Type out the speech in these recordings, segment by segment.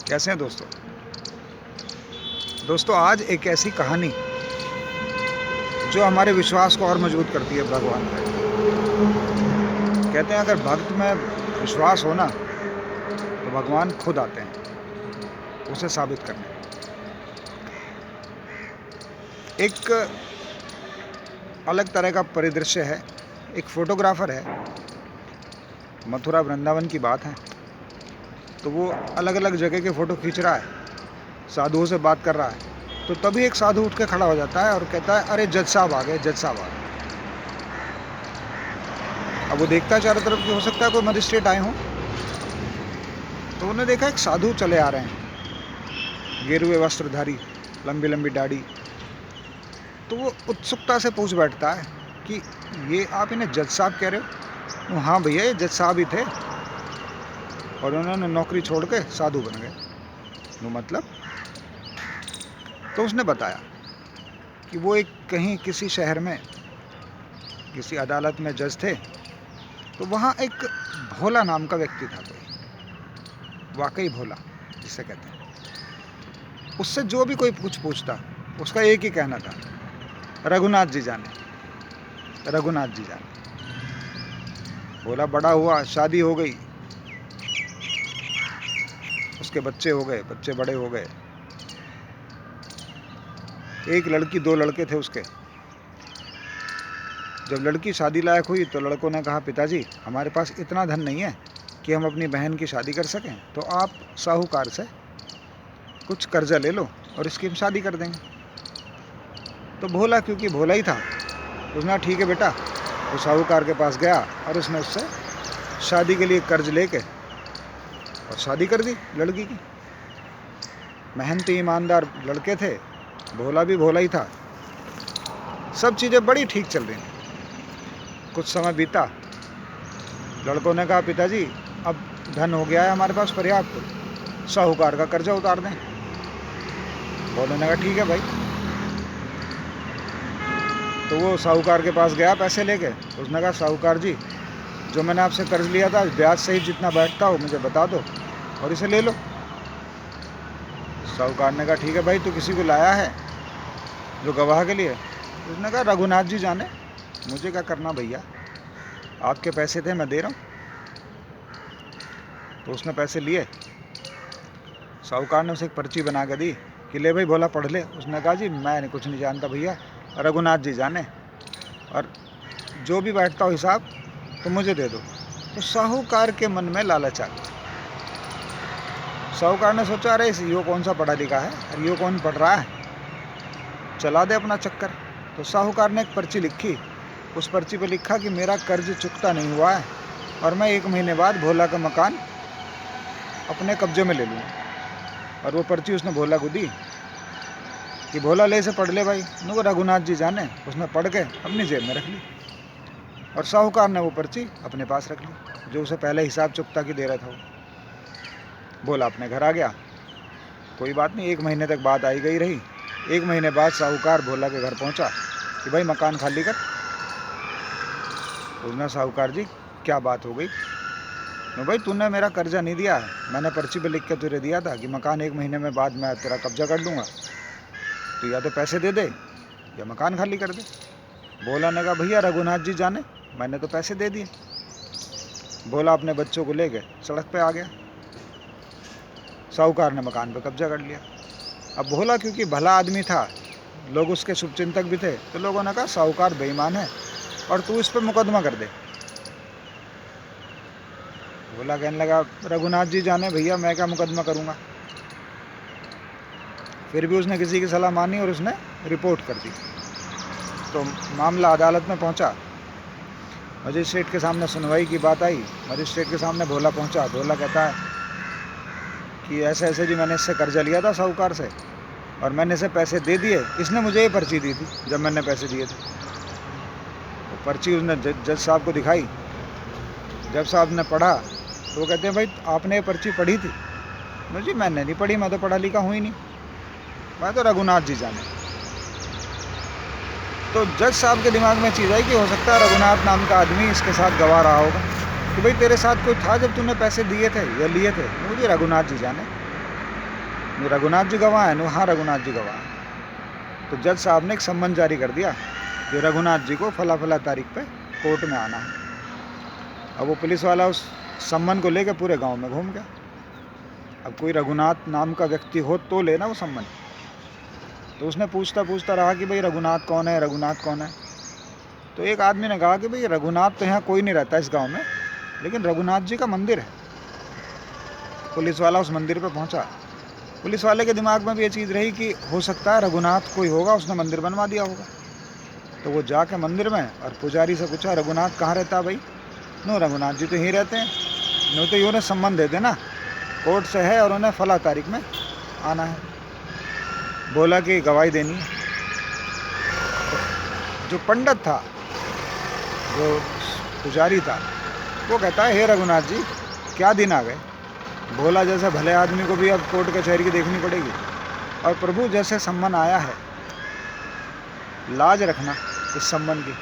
कैसे हैं दोस्तों। आज एक ऐसी कहानी जो हमारे विश्वास को और मजबूत करती है भगवान पे। कहते हैं अगर भक्त में विश्वास हो ना तो भगवान खुद आते हैं उसे साबित करने। एक अलग तरह का परिदृश्य है। एक फोटोग्राफर है, मथुरा वृंदावन की बात है। तो वो अलग अलग जगह के फ़ोटो खींच रहा है, साधुओं से बात कर रहा है। तो तभी एक साधु उठ के खड़ा हो जाता है और कहता है, अरे जज साहब आ गए, जज साहब आ गए। अब वो देखता है चारों तरफ कि हो सकता है कोई मजिस्ट्रेट आए हों। तो उन्होंने देखा एक साधु चले आ रहे हैं, गेरुए वस्त्रधारी, लंबी लंबी दाढ़ी। तो वो उत्सुकता से पूछ बैठता है कि ये आप इन्हें जज साहब कह रहे हो? वो हाँ भैया, ये जज साहब ही थे और उन्होंने नौकरी छोड़ के साधु बन गए। वो मतलब? तो उसने बताया कि वो एक कहीं किसी शहर में किसी अदालत में जज थे। तो वहाँ एक भोला नाम का व्यक्ति था, कोई वाकई भोला जिसे कहते हैं। उससे जो भी कोई कुछ पूछता उसका एक ही कहना था, रघुनाथ जी जाने, रघुनाथ जी जाने। भोला बड़ा हुआ, शादी हो गई, उसके बच्चे हो गए, बच्चे बड़े हो गए। एक लड़की, दो लड़के थे उसके। जब लड़की शादी लायक हुई तो लड़कों ने कहा, पिताजी हमारे पास इतना धन नहीं है कि हम अपनी बहन की शादी कर सकें, तो आप साहूकार से कुछ कर्जा ले लो और इसकी हम शादी कर देंगे। तो भोला, क्योंकि भोला ही था, उसने कहा ठीक है बेटा। वो साहूकार के पास गया और उसने उससे शादी के लिए कर्ज लेके और शादी कर दी लड़की की। मेहनती ईमानदार लड़के थे, भोला भी भोला ही था। सब चीज़ें बड़ी ठीक चल रही थी। कुछ समय बीता, लड़कों ने कहा, पिताजी अब धन हो गया है हमारे पास पर्याप्त, साहूकार का कर्जा उतार दें। भोले ने कहा ठीक है भाई। तो वो साहूकार के पास गया पैसे लेके। उसने कहा, साहूकार जी जो मैंने आपसे कर्ज लिया था ब्याज सहित जितना बैठता हो मुझे बता दो और इसे ले लो। साहूकार ने कहा ठीक है भाई, तू किसी को लाया है जो गवाह के लिए? उसने कहा, रघुनाथ जी जाने, मुझे क्या करना भैया, आपके पैसे थे मैं दे रहा हूँ। तो उसने पैसे लिए। साहूकार ने उसे एक पर्ची बना के दी कि ले भाई भोला पढ़ ले। उसने कहा, जी मैं कुछ नहीं जानता भैया, रघुनाथ जी जाने, और जो भी बैठता हो हिसाब तो मुझे दे दो। तो साहूकार के मन में लालच आ गया। साहूकार ने सोचा, अरे यो कौन सा पढ़ा लिखा है और यो कौन पढ़ रहा है, चला दे अपना चक्कर। तो साहूकार ने एक पर्ची लिखी। उस पर्ची पे लिखा कि मेरा कर्ज चुकता नहीं हुआ है और मैं 1 महीने बाद भोला का मकान अपने कब्जे में ले लूँगा। और वो पर्ची उसने भोला को दी कि भोला ले से पढ़ ले भाई। उनको रघुनाथ जी जाने। उसने पढ़ के अपनी जेब में रख ली और साहूकार ने वो पर्ची अपने पास रख ली जो उसे पहले हिसाब चुकता की दे रहा था। वो भोला अपने घर आ गया। कोई बात नहीं, 1 महीने तक बात आई गई रही। 1 महीने बाद साहूकार भोला के घर पहुंचा कि भाई मकान खाली कर। उसने, साहूकार जी क्या बात हो गई? तो भाई तूने मेरा कर्जा नहीं दिया है, मैंने पर्ची पे लिख के तुझे दिया था कि मकान 1 महीने में बाद मैं तेरा कब्जा कर लूँगा, तो या तो पैसे दे दे या मकान खाली कर दे। भोला ने कहा, भैया रघुनाथ जी जाने, मैंने तो पैसे दे दिए। भोला अपने बच्चों को ले गए सड़क पे आ गया। साहूकार ने मकान पे कब्जा कर लिया। अब भोला क्योंकि भला आदमी था, लोग उसके शुभचिंतक भी थे, तो लोगों ने कहा साहूकार बेईमान है और तू इस पर मुकदमा कर दे। भोला कहने लगा, रघुनाथ जी जाने भैया, मैं क्या मुकदमा करूँगा। फिर भी उसने किसी की सलाह मानी और उसने रिपोर्ट कर दी। तो मामला अदालत में पहुंचा। मजिस्ट्रेट के सामने सुनवाई की बात आई। मजिस्ट्रेट के सामने भोला पहुंचा। भोला कहता है कि ऐसे ऐसे जी मैंने इससे कर्जा लिया था साहूकार से और मैंने इसे पैसे दे दिए, इसने मुझे ये पर्ची दी थी जब मैंने पैसे दिए थे। तो पर्ची उसने जज साहब को दिखाई। जज साहब ने पढ़ा तो वो कहते हैं, भाई आपने ये पर्ची पढ़ी थी? जी मैंने नहीं पढ़ी, मैं तो पढ़ा लिखा हूँ ही नहीं, मैं तो रघुनाथ जी जाने। तो जज साहब के दिमाग में चीज़ आई कि हो सकता है रघुनाथ नाम का आदमी इसके साथ गवाह रहा होगा कि भाई तेरे साथ कोई था जब तूने पैसे दिए थे या लिए थे। मुझे रघुनाथ जी जाने। रघुनाथ जी गवाह हैं? हाँ रघुनाथ जी गवाह हैं। तो जज साहब ने एक सम्मन जारी कर दिया कि रघुनाथ जी को फला फला तारीख पे कोर्ट में आना है। अब वो पुलिस वाला उस सम्मन को लेकर पूरे गांव में घूम गया। अब कोई रघुनाथ नाम का व्यक्ति हो तो लेना वो सम्मन। तो उसने पूछता पूछता रहा कि भाई रघुनाथ कौन है, रघुनाथ कौन है। तो एक आदमी ने कहा कि भाई रघुनाथ तो यहाँ कोई नहीं रहता इस गांव में, लेकिन रघुनाथ जी का मंदिर है। पुलिस वाला उस मंदिर पर पहुंचा। पुलिस वाले के दिमाग में भी ये चीज़ रही कि हो सकता है रघुनाथ कोई होगा, उसने मंदिर बनवा दिया होगा। तो वो जाके मंदिर में और पुजारी से पूछा रघुनाथ कहाँ रहता है भाई? नो रघुनाथ जी तो यहीं रहते हैं। नो तो ये उन्हें सम्मन दे देना, कोर्ट से है और उन्हें फला तारीख में आना है। बोला कि गवाही देनी है। तो जो पंडित था, जो पुजारी था, वो कहता है हे रघुनाथ जी क्या दिन आ गए। बोला जैसे भले आदमी को भी अब कोर्ट कचहरी की देखनी पड़ेगी, और प्रभु जैसे सम्मन आया है लाज रखना इस सम्मन की,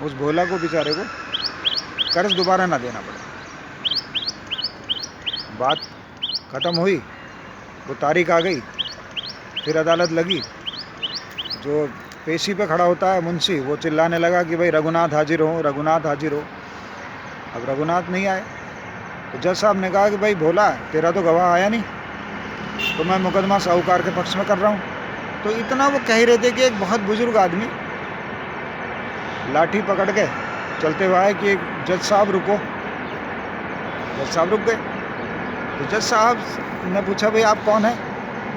उस भोला को बेचारे को कर्ज दोबारा ना देना पड़े। बात ख़त्म हुई, वो तारीख आ गई, फिर अदालत लगी। जो पेशी पे खड़ा होता है मुंशी, वो चिल्लाने लगा कि भाई रघुनाथ हाजिर हो, रघुनाथ हाजिर हो। अब रघुनाथ नहीं आए। तो जज साहब ने कहा कि भाई भोला तेरा तो गवाह आया नहीं, तो मैं मुकदमा साहूकार के पक्ष में कर रहा हूँ। तो इतना वो कह रहे थे कि एक बहुत बुजुर्ग आदमी लाठी पकड़ के चलते हुए आए कि जज साहब रुको। जज साहब रुक गए। तो जज साहब ने पूछा भाई आप कौन है?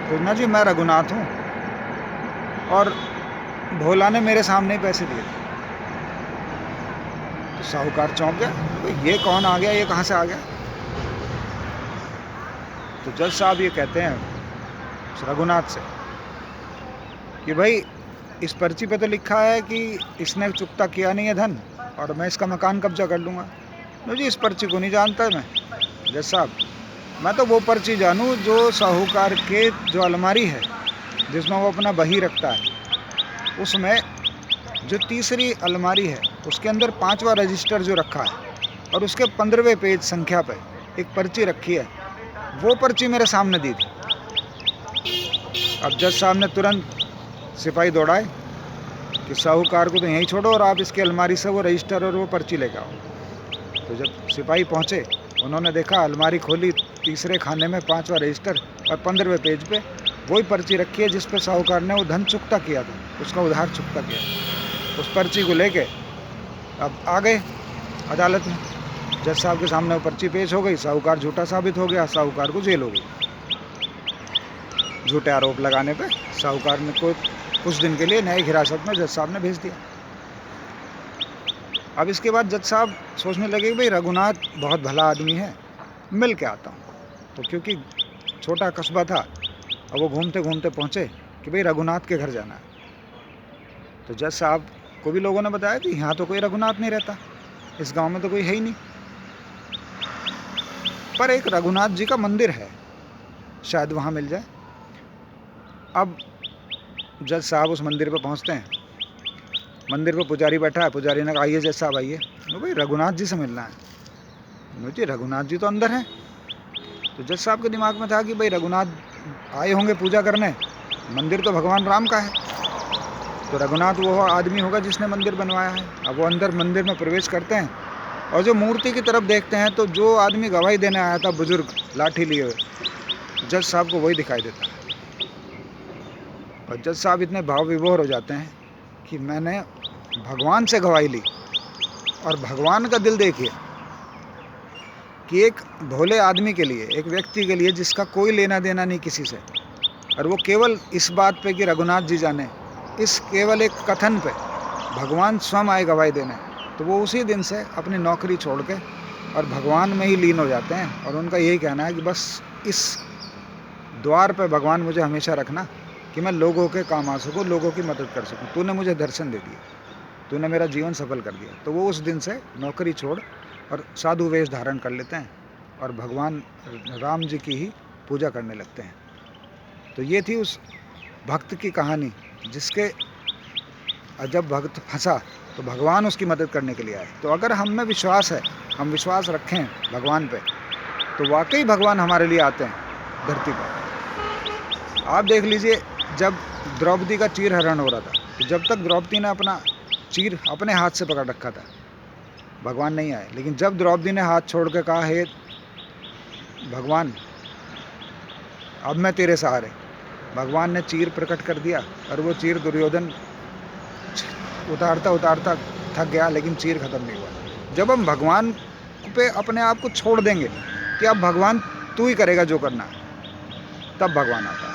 तो ना जी मैं रघुनाथ हूँ, और भोला ने मेरे सामने ही पैसे दिए थे। तो साहूकार चौंक गया, भाई ये कौन आ गया, ये कहाँ से आ गया? तो जज साहब ये कहते हैं रघुनाथ से कि भाई इस पर्ची पे तो लिखा है कि इसने चुकता किया नहीं है धन, और मैं इसका मकान कब्जा कर लूँगा। नो जी इस पर्ची को नहीं जानता मैं। जज साहब मैं तो वो पर्ची जानूँ जो साहूकार के जो अलमारी है जिसमें वो अपना बही रखता है, उसमें जो तीसरी अलमारी है उसके अंदर 5वां रजिस्टर जो रखा है और उसके 15वें पेज संख्या पे एक पर्ची रखी है, वो पर्ची मेरे सामने दी थी। अब जज साहब ने तुरंत सिपाही दौड़ाए कि साहूकार को तो यहीं छोड़ो और आप इसकी अलमारी से वो रजिस्टर और वो पर्ची लेकर आओ। तो जब सिपाही पहुँचे, उन्होंने देखा अलमारी खोली, तीसरे खाने में 5वां रजिस्टर और 15वें पेज पे वही पर्ची रखी है जिस पे साहूकार ने वो धन चुकता किया था, उसका उधार चुकता किया। उस पर्ची को लेके अब आ गए अदालत में। जज साहब के सामने वो पर्ची पेश हो गई, साहूकार झूठा साबित हो गया, साहूकार को जेल हो गई। झूठे आरोप लगाने पे साहूकार ने को कुछ दिन के लिए न्यायिक हिरासत में जज साहब ने भेज दिया। अब इसके बाद जज साहब सोचने लगे कि भाई रघुनाथ बहुत भला आदमी है, मिल के आता हूँ। तो क्योंकि छोटा कस्बा था, अब वो घूमते घूमते पहुँचे कि भाई रघुनाथ के घर जाना है। तो जज साहब को भी लोगों ने बताया कि यहाँ तो कोई रघुनाथ नहीं रहता, इस गांव में तो कोई है ही नहीं, पर एक रघुनाथ जी का मंदिर है, शायद वहाँ मिल जाए। अब जज साहब उस मंदिर पर पहुँचते हैं। मंदिर पर पुजारी बैठा है। पुजारी ने कहा आइए जज साहब आइए। भाई रघुनाथ जी से मिलना है। मुझे रघुनाथ जी तो अंदर हैं। तो जज साहब के दिमाग में था कि भाई रघुनाथ आए होंगे पूजा करने, मंदिर तो भगवान राम का है, तो रघुनाथ वो आदमी होगा जिसने मंदिर बनवाया है। अब वो अंदर मंदिर में प्रवेश करते हैं और जो मूर्ति की तरफ देखते हैं तो जो आदमी गवाही देने आया था, बुजुर्ग लाठी लिए हुए, जज साहब को वही दिखाई देता है। और जज साहब इतने भाव विभोर हो जाते हैं कि मैंने भगवान से गवाही ली, और भगवान का दिल देखिए कि एक भोले आदमी के लिए, एक व्यक्ति के लिए जिसका कोई लेना देना नहीं किसी से, और वो केवल इस बात पे कि रघुनाथ जी जाने, इस केवल एक कथन पे भगवान स्वयं आए गवाही देने, तो वो उसी दिन से अपनी नौकरी छोड़ के और भगवान में ही लीन हो जाते हैं। और उनका यही कहना है कि बस इस द्वार पे भगवान मुझे हमेशा रखना कि मैं लोगों के काम आ सकूँ, लोगों की मदद कर सकूँ। तूने मुझे दर्शन दे दिए, तूने मेरा जीवन सफल कर दिया। तो वो उस दिन से नौकरी छोड़ और साधु वेश धारण कर लेते हैं और भगवान राम जी की ही पूजा करने लगते हैं। तो ये थी उस भक्त की कहानी जिसके जब भक्त फंसा तो भगवान उसकी मदद करने के लिए आए। तो अगर हम में विश्वास है, हम विश्वास रखें भगवान पे, तो वाकई भगवान हमारे लिए आते हैं धरती पर। आप देख लीजिए, जब द्रौपदी का चीर हरण हो रहा था, तो जब तक द्रौपदी ने अपना चीर अपने हाथ से पकड़ रखा था, भगवान नहीं आए। लेकिन जब द्रौपदी ने हाथ छोड़ के कहा, हे भगवान अब मैं तेरे सहारे, भगवान ने चीर प्रकट कर दिया, और वो चीर दुर्योधन उतारता उतारता थक गया, लेकिन चीर खत्म नहीं हुआ। जब हम भगवान पे अपने आप को छोड़ देंगे कि अब भगवान तू ही करेगा जो करना है, तब भगवान आता है।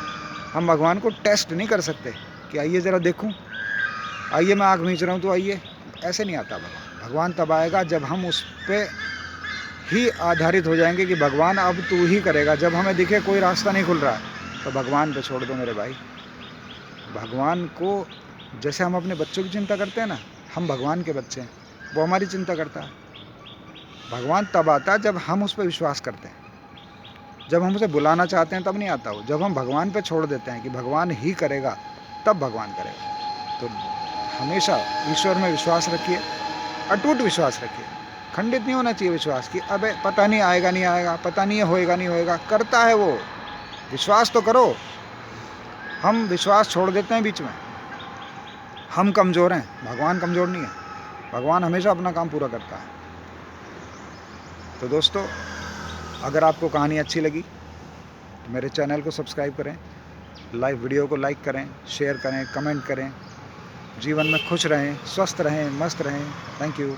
हम भगवान को टेस्ट नहीं कर सकते कि आइए ज़रा देखूं, आइए मैं आँख मींच रहा हूँ तो आइए, ऐसे नहीं आता भगवान। भगवान तब आएगा जब हम उस पर ही आधारित हो जाएंगे कि भगवान अब तू ही करेगा। जब हमें दिखे कोई रास्ता नहीं खुल रहा है, तो भगवान पे छोड़ दो मेरे भाई। भगवान को जैसे हम अपने बच्चों की चिंता करते हैं ना, हम भगवान के बच्चे हैं, वो हमारी चिंता करता है। भगवान तब आता है जब हम उस पर विश्वास करते हैं। जब हम उसे बुलाना चाहते हैं तब नहीं आता वो। जब हम भगवान पे छोड़ देते हैं कि भगवान ही करेगा, तब भगवान करेगा। तो हमेशा ईश्वर में विश्वास रखिए, अटूट विश्वास रखिए। खंडित नहीं होना चाहिए विश्वास कि अबे पता नहीं आएगा नहीं आएगा, पता नहीं होएगा नहीं होएगा। करता है वो, विश्वास तो करो। हम विश्वास छोड़ देते हैं बीच में, हम कमज़ोर हैं, भगवान कमज़ोर नहीं है। भगवान हमेशा अपना काम पूरा करता है। तो दोस्तों, अगर आपको कहानी अच्छी लगी तो मेरे चैनल को सब्सक्राइब करें, लाइव वीडियो को लाइक करें, शेयर करें, कमेंट करें। जीवन में खुश रहें, स्वस्थ रहें, मस्त रहें। Thank you.